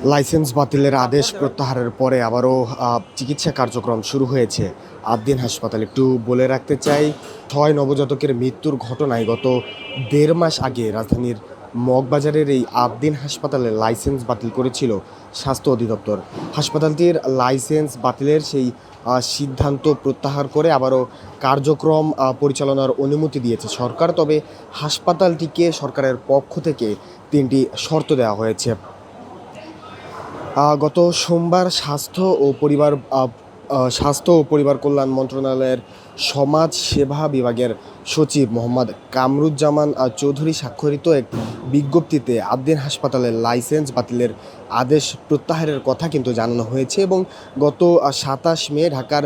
Licence বাতিলের আদেশ প্রত্যাহারের পরে আবারও চিকিৎসা কার্যক্রম শুরু হয়েছে আদ্দিন হাসপাতাল। একটু বলে রাখতে চাই, 6 নবজাতকের মৃত্যুর ঘটনায় গত 1.5 মাস আগে রাজধানীর মগবাজারের এই আদ্দিন হাসপাতালের লাইসেন্স বাতিল করেছিল স্বাস্থ্য অধিদপ্তর। হাসপাতালটির লাইসেন্স বাতিলের সেই সিদ্ধান্ত প্রত্যাহার করে আবারও কার্যক্রম পরিচালনার অনুমতি দিয়েছে সরকার। তবে হাসপাতালটিকে সরকারের পক্ষ থেকে 3টি শর্ত দেওয়া হয়েছে। গত সোমবার স্বাস্থ্য ও পরিবার কল্যাণ মন্ত্রণালয়ের সমাজ সেবা বিভাগের সচিব মোহাম্মদ কামরুজ্জামান চৌধুরী স্বাক্ষরিত এক বিজ্ঞপ্তিতে আদ্দিন হাসপাতালের লাইসেন্স বাতিলের আদেশ প্রত্যাহারের কথা কিন্তু জানানো হয়েছে। এবং গত 27 মে ঢাকার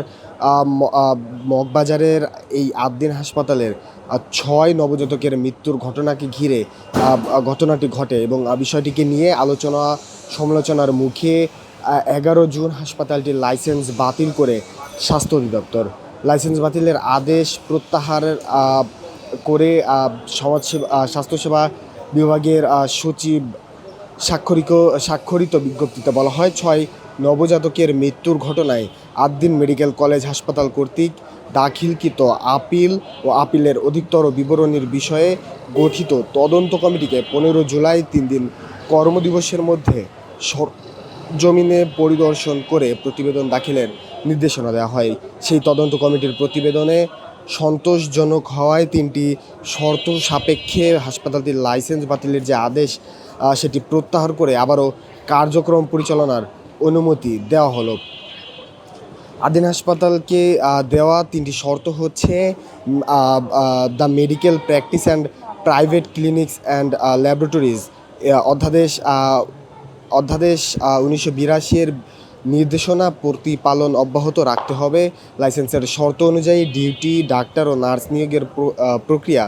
মগবাজারের এই আদ্দিন হাসপাতালের 6 নবজাতকের মৃত্যুর ঘটনাটি ঘটে এবং বিষয়টিকে নিয়ে সমালোচনার মুখে 11 জুন হাসপাতালটির লাইসেন্স বাতিল করে স্বাস্থ্য অধিদপ্তর। লাইসেন্স বাতিলের আদেশ প্রত্যাহারের করে স্বাস্থ্যসেবা বিভাগের সচিব স্বাক্ষরিত বিজ্ঞপ্তিতে বলা হয়, 6 নবজাতকের মৃত্যুর ঘটনায় আদ্দিন মেডিকেল কলেজ হাসপাতাল কর্তৃক দাখিলকৃত আপিলের অধিকতর বিবরণীর বিষয়ে গঠিত তদন্ত কমিটিকে 15 জুলাই 3 দিন কর্মদিবসের মধ্যে জমিনে পরিদর্শন করে প্রতিবেদন দাখিলের নির্দেশনা দেওয়া হয়। সেই তদন্ত কমিটির প্রতিবেদনে সন্তোষজনক হওয়ায় 3টি শর্ত সাপেক্ষে হাসপাতালটির লাইসেন্স বাতিলের যে আদেশ সেটি প্রত্যাহার করে আবারও কার্যক্রম পরিচালনার অনুমতি দেওয়া হলো। আদ্দিন হাসপাতালকে দেওয়া 3টি শর্ত হচ্ছে the medical practice and private clinics and laboratories অধ্যাদেশ 1982-এর নির্দেশনা প্রতিপালন অব্যাহত রাখতে হবে। লাইসেন্সের শর্ত অনুযায়ী ডিউটি, ডাক্তার ও নার্স নিয়োগের প্রক্রিয়া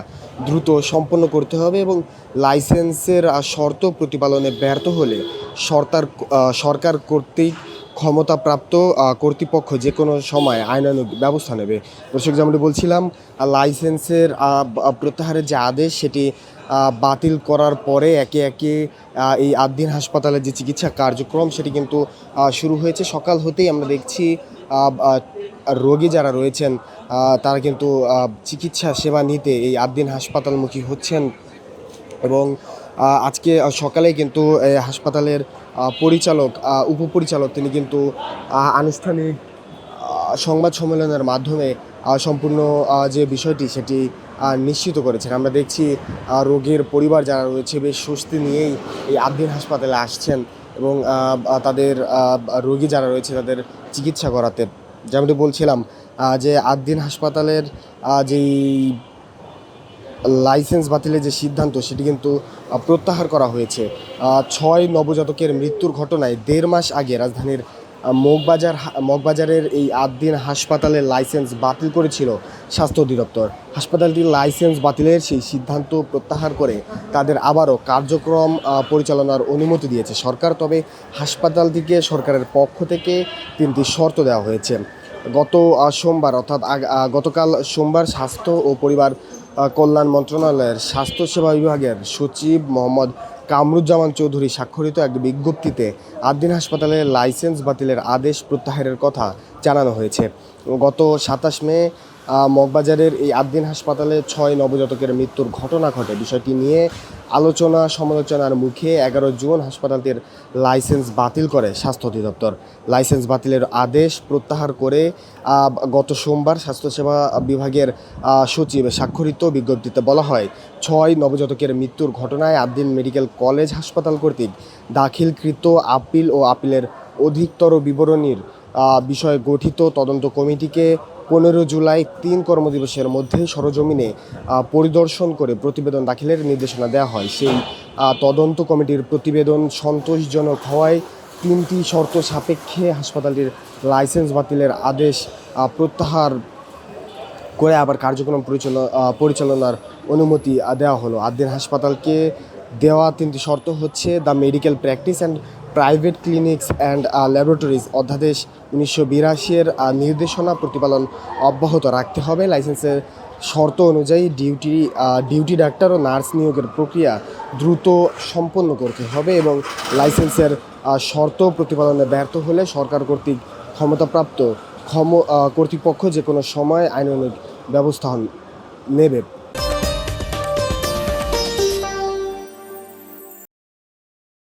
দ্রুত সম্পন্ন করতে হবে এবং লাইসেন্সের শর্ত প্রতিপালনে ব্যর্থ হলে সরকার কর্তৃক ক্ষমতাপ্রাপ্ত কর্তৃপক্ষ যে কোনো সময় আইনানুগ ব্যবস্থা নেবে। দর্শক, যেমনটি বলছিলাম, লাইসেন্সের প্রত্যাহারের যে আদেশ সেটি বাতিল করার পরে একে একে এই আদ্দিন হাসপাতালের যে চিকিৎসা কার্যক্রম সেটি কিন্তু শুরু হয়েছে। সকাল হতেই আমরা দেখছি রোগী যারা রয়েছেন তারা কিন্তু চিকিৎসা সেবা নিতে এই আদ্দিন হাসপাতালমুখী হচ্ছেন। এবং আজকে সকালে কিন্তু হাসপাতালের উপপরিচালক তিনি কিন্তু আনুষ্ঠানিক সংবাদ সম্মেলনের মাধ্যমে সম্পূর্ণ যে বিষয়টি সেটি নিশ্চিত করেছেন। আমরা দেখছি রোগীর পরিবার যারা রয়েছে বেশ স্বস্তি নিয়েই এই আদ্দিন হাসপাতালে আসছেন এবং তাদের রোগী যারা রয়েছে তাদের চিকিৎসা করাতে। যেমনটি বলছিলাম যে আদ্দিন হাসপাতালের যেই লাইসেন্স বাতিলের যে সিদ্ধান্ত সেটি কিন্তু প্রত্যাহার করা হয়েছে। 6 নবজাতকের মৃত্যুর ঘটনায় 1.5 মাস আগে রাজধানীর মগবাজারের এই আদ্দিন হাসপাতালের লাইসেন্স বাতিল করেছিল স্বাস্থ্য অধিদপ্তর। হাসপাতালটির লাইসেন্স বাতিলের সেই সিদ্ধান্ত প্রত্যাহার করে তাদের আবারও কার্যক্রম পরিচালনার অনুমতি দিয়েছে সরকার। তবে হাসপাতালটিকে সরকারের পক্ষ থেকে 3টি শর্ত দেওয়া হয়েছে। গতকাল সোমবার স্বাস্থ্য ও পরিবার কল্যাণ মন্ত্রণালয়ের স্বাস্থ্যসেবা বিভাগের সচিব মোহাম্মদ কামরুজ্জামান চৌধুরী স্বাক্ষরিত এক বিজ্ঞপ্তিতে আদ্দিন হাসপাতালের লাইসেন্স বাতিলের আদেশ প্রত্যাহারের কথা জানানো হয়েছে। গত 27 মে মগবাজারের এই আদ্দিন হাসপাতালে 6 নবজাতকের মৃত্যুর ঘটনা ঘটে। বিষয়টি নিয়ে সমালোচনার মুখে 11 জুন হাসপাতালটির লাইসেন্স বাতিল করে স্বাস্থ্য অধিদপ্তর। লাইসেন্স বাতিলের আদেশ প্রত্যাহার করে গত সোমবার স্বাস্থ্যসেবা বিভাগের সচিব স্বাক্ষরিত বিজ্ঞপ্তিতে বলা হয়, 6 নবজাতকের মৃত্যুর ঘটনায় আদ্দিন মেডিকেল কলেজ হাসপাতাল কর্তৃক দাখিলকৃত আপিলের অধিকতর বিবরণীর বিষয়ে গঠিত তদন্ত কমিটিকে 15 জুলাই 3 কর্মদিবসের মধ্যে সরজমিনে পরিদর্শন করে প্রতিবেদন দাখিলের নির্দেশনা দেওয়া হয়। সেই তদন্ত কমিটির প্রতিবেদন সন্তোষজনক হওয়ায় 3টি শর্ত সাপেক্ষে হাসপাতালটির লাইসেন্স বাতিলের আদেশ প্রত্যাহার করে আবার কার্যক্রম পরিচালনার অনুমতি দেওয়া হলো। আদ্দিন হাসপাতালকে দেওয়া 3টি শর্ত হচ্ছে the medical practice and private clinics and laboratories অধ্যাদেশ 1982-এর নির্দেশনা প্রতিপালন অব্যাহত রাখতে হবে। লাইসেন্সের শর্ত অনুযায়ী ডিউটি ডাক্তার ও নার্স নিয়োগের প্রক্রিয়া দ্রুত সম্পন্ন করতে হবে এবং লাইসেন্সের শর্ত প্রতিপালনে ব্যর্থ হলে সরকার কর্তৃক ক্ষমতাপ্রাপ্ত কর্তৃপক্ষ যে কোনো সময় আইনানুগ ব্যবস্থা নেবে।